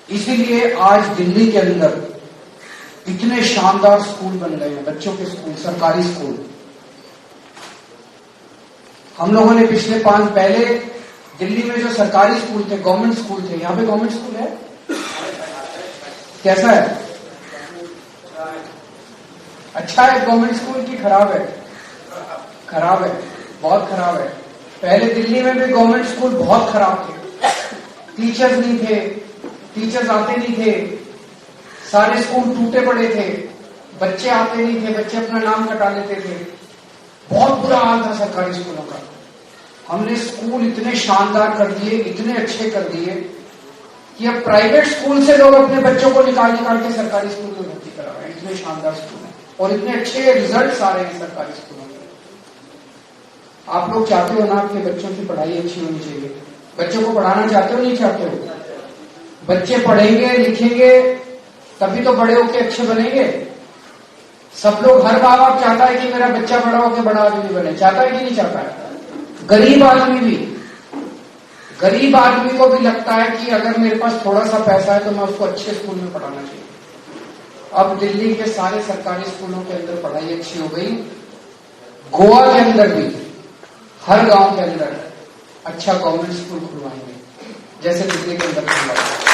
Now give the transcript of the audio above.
इसीलिए आज दिल्ली के अंदर इतने शानदार स्कूल बन गए हैं, बच्चों के स्कूल, सरकारी स्कूल। हम लोगों ने पिछले पहले दिल्ली में जो सरकारी स्कूल थे, गवर्नमेंट स्कूल थे, यहां पे गवर्नमेंट स्कूल है, कैसा है? अच्छा है गवर्नमेंट स्कूल की खराब है? खराब है, बहुत खराब है। पहले दिल्ली में भी गवर्नमेंट स्कूल बहुत खराब थे, टीचर्स नहीं थे, टीचर्स आते नहीं थे, सारे स्कूल टूटे पड़े थे, बच्चे आते नहीं थे, बच्चे अपना नाम कटा लेते थे, बहुत बुरा हाल था सरकारी स्कूलों का। हमने स्कूल इतने शानदार कर दिए, इतने अच्छे कर दिए कि अब प्राइवेट स्कूल से लोग अपने बच्चों को निकाल के सरकारी स्कूल में भर्ती करा रहे हैं। इतने शानदार स्कूल हैं और इतने अच्छे रिजल्ट्स आ रहे हैं सरकारी स्कूलों में। आप लोग चाहते हो ना आपके बच्चों की पढ़ाई अच्छी होनी चाहिए? बच्चों को पढ़ाना चाहते हो, नहीं चाहते हो? बच्चे पढ़ेंगे लिखेंगे तभी तो बड़े होके अच्छे बनेंगे। सब लोग, हर माँ बाप चाहता है कि मेरा बच्चा बड़ा होकर बड़ा आदमी बने, चाहता है कि नहीं चाहता है? गरीब आदमी को भी लगता है कि अगर मेरे पास थोड़ा सा पैसा है तो मैं उसको अच्छे स्कूल में पढ़ाना चाहिए। अब दिल्ली के सारे सरकारी स्कूलों के अंदर पढ़ाई अच्छी हो गई। गोवा के अंदर भी हर गांव के अंदर अच्छा गवर्नमेंट स्कूल खुलवाएंगे, जैसे दिल्ली के अंदर खुलवाएंगे।